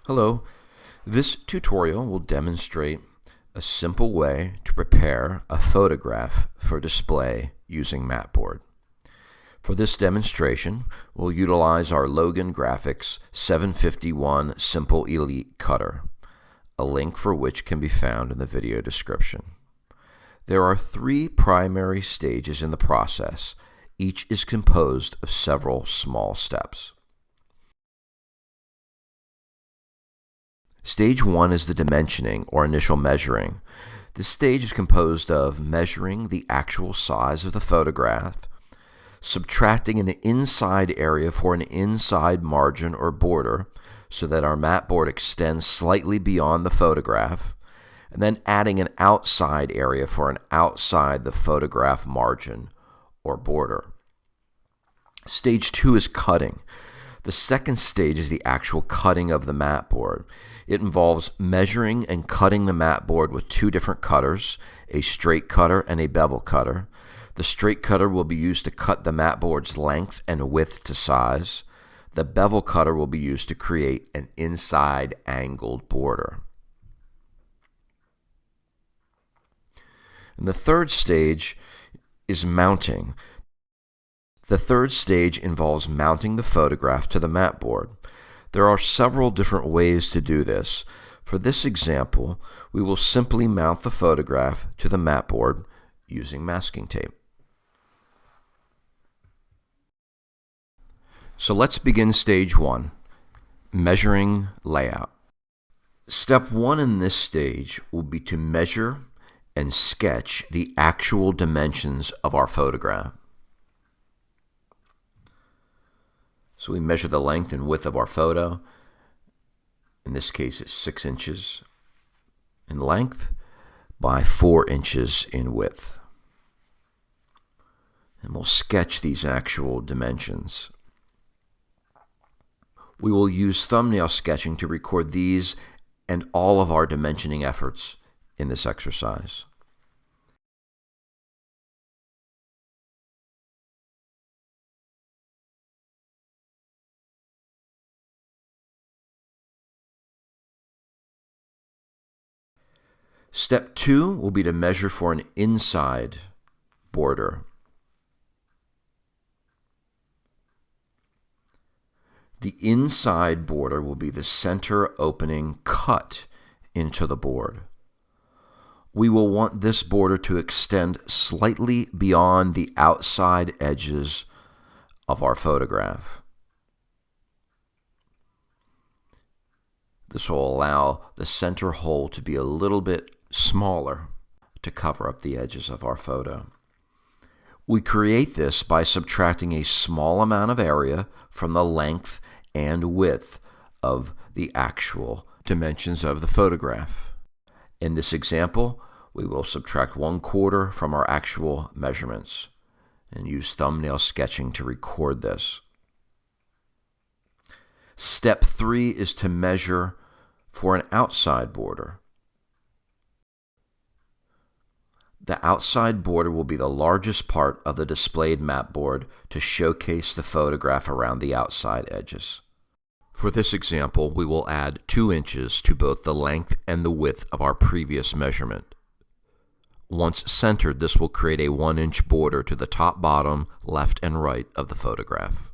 Hello, this tutorial will demonstrate a simple way to prepare a photograph for display using Matboard. For this demonstration, we'll utilize our Logan Graphics 751 Simple Elite Cutter, a link for which can be found in the video description. There are three primary stages in the process. Each is composed of several small steps. Stage 1 is the dimensioning or initial measuring. This stage is composed of measuring the actual size of the photograph, subtracting an inside area for an inside margin or border so that our mat board extends slightly beyond the photograph, and then adding an outside area for an outside the photograph margin or border. Stage 2 is cutting. The second stage is the actual cutting of the mat board. It involves measuring and cutting the mat board with two different cutters, a straight cutter and a bevel cutter. The straight cutter will be used to cut the mat board's length and width to size. The bevel cutter will be used to create an inside angled border. And the third stage is mounting. The third stage involves mounting the photograph to the mat board. There are several different ways to do this. For this example, we will simply mount the photograph to the mat board using masking tape. So let's begin stage 1, measuring layout. Step 1 in this stage will be to measure and sketch the actual dimensions of our photograph. So we measure the length and width of our photo. In this case, it's 6 inches in length by 4 inches in width. And we'll sketch these actual dimensions. We will use thumbnail sketching to record these and all of our dimensioning efforts in this exercise. Step 2 will be to measure for an inside border. The inside border will be the center opening cut into the board. We will want this border to extend slightly beyond the outside edges of our photograph. This will allow the center hole to be a little bit smaller to cover up the edges of our photo. We create this by subtracting a small amount of area from the length and width of the actual dimensions of the photograph. In this example, we will subtract 1/4 from our actual measurements and use thumbnail sketching to record this. Step 3 is to measure for an outside border. The outside border will be the largest part of the displayed mat board to showcase the photograph around the outside edges. For this example, we will add 2 inches to both the length and the width of our previous measurement. Once centered, this will create a 1-inch border to the top, bottom, left, and right of the photograph.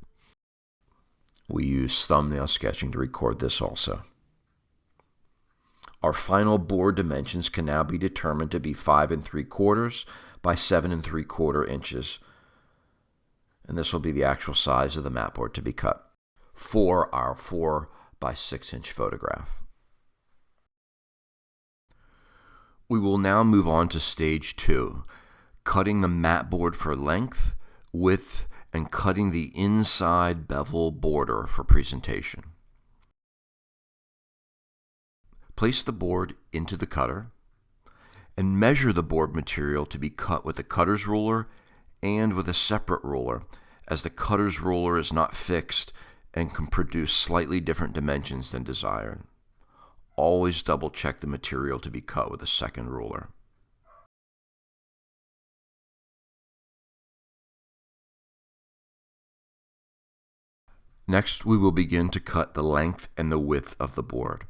We use thumbnail sketching to record this also. Our final board dimensions can now be determined to be 5 3/4 by 7 3/4 inches. And this will be the actual size of the mat board to be cut for our 4 by 6 inch photograph. We will now move on to stage 2, cutting the mat board for length, width, and cutting the inside bevel border for presentation. Place the board into the cutter and measure the board material to be cut with the cutter's ruler and with a separate ruler, as the cutter's ruler is not fixed and can produce slightly different dimensions than desired. Always double check the material to be cut with a second ruler. Next, we will begin to cut the length and the width of the board.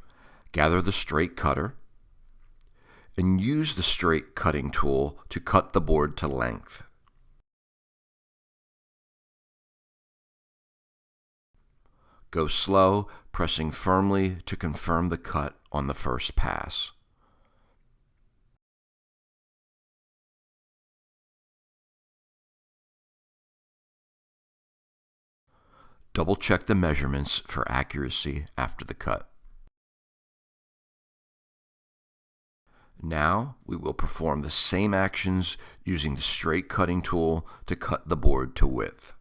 Gather the straight cutter and use the straight cutting tool to cut the board to length. Go slow, pressing firmly to confirm the cut on the first pass. Double-check the measurements for accuracy after the cut. Now, we will perform the same actions using the straight cutting tool to cut the board to width.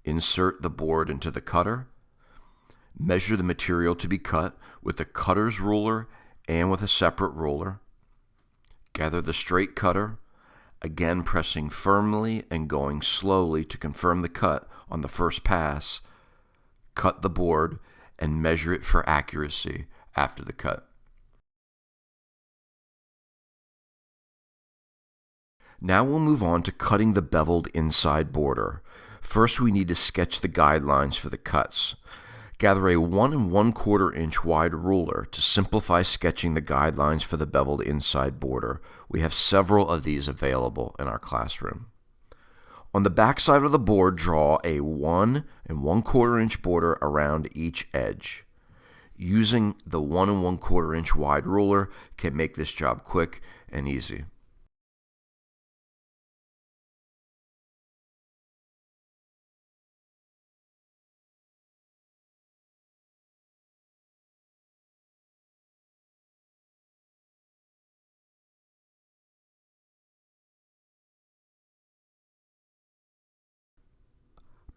Insert the board into the cutter. Measure the material to be cut with the cutter's ruler and with a separate ruler. Gather the straight cutter, again pressing firmly and going slowly to confirm the cut on the first pass. Cut the board and measure it for accuracy after the cut. Now we'll move on to cutting the beveled inside border. First, we need to sketch the guidelines for the cuts. Gather a 1 1/4 inch wide ruler to simplify sketching the guidelines for the beveled inside border. We have several of these available in our classroom. On the back side of the board, draw a 1 1/4 inch border around each edge. Using the 1 1/4 inch wide ruler can make this job quick and easy.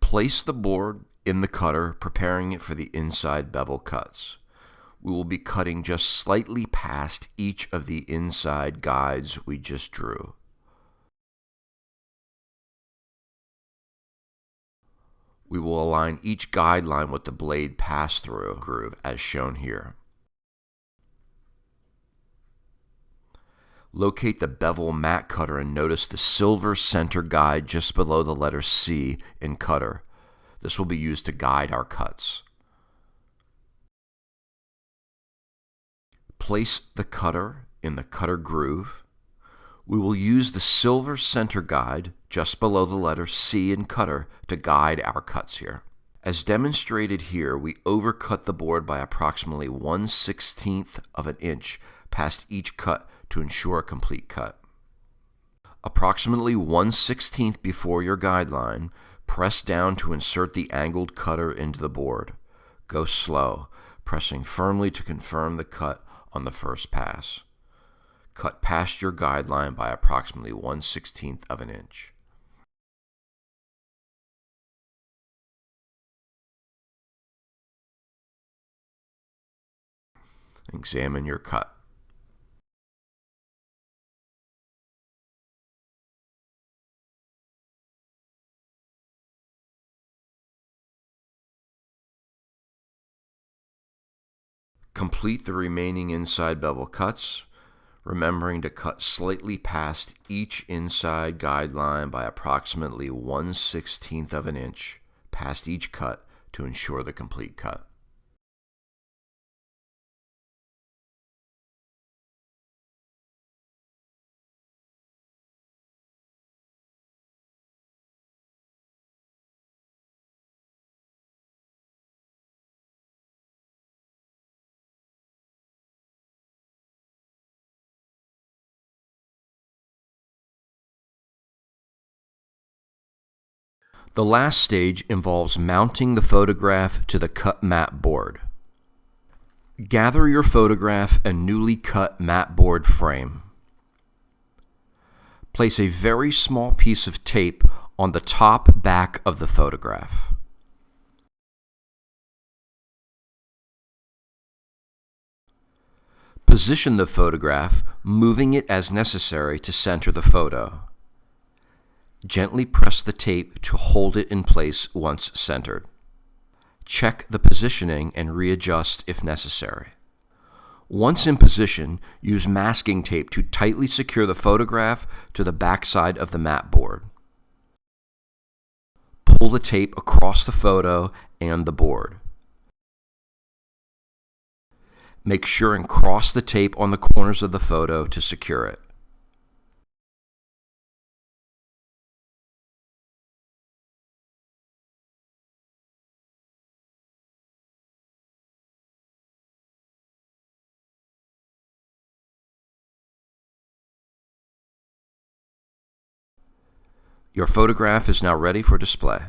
Place the board in the cutter, preparing it for the inside bevel cuts. We will be cutting just slightly past each of the inside guides we just drew. We will align each guideline with the blade pass-through groove as shown here. Locate the bevel mat cutter and notice the silver center guide just below the letter C in cutter. This will be used to guide our cuts. Place the cutter in the cutter groove. We will use the silver center guide just below the letter C in cutter to guide our cuts here. As demonstrated here, we overcut the board by approximately 1/16 of an inch past each cut to ensure a complete cut. Approximately 1/16 before your guideline, press down to insert the angled cutter into the board. Go slow, pressing firmly to confirm the cut on the first pass. Cut past your guideline by approximately 1/16 of an inch. Examine your cut. Complete the remaining inside bevel cuts, remembering to cut slightly past each inside guideline by approximately 1/16 of an inch past each cut to ensure the complete cut. The last stage involves mounting the photograph to the cut mat board. Gather your photograph and newly cut mat board frame. Place a very small piece of tape on the top back of the photograph. Position the photograph, moving it as necessary to center the photo. Gently press the tape to hold it in place once centered. Check the positioning and readjust if necessary. Once in position, use masking tape to tightly secure the photograph to the backside of the mat board. pull the tape across the photo and the board. Make sure and cross the tape on the corners of the photo to secure it. Your photograph is now ready for display.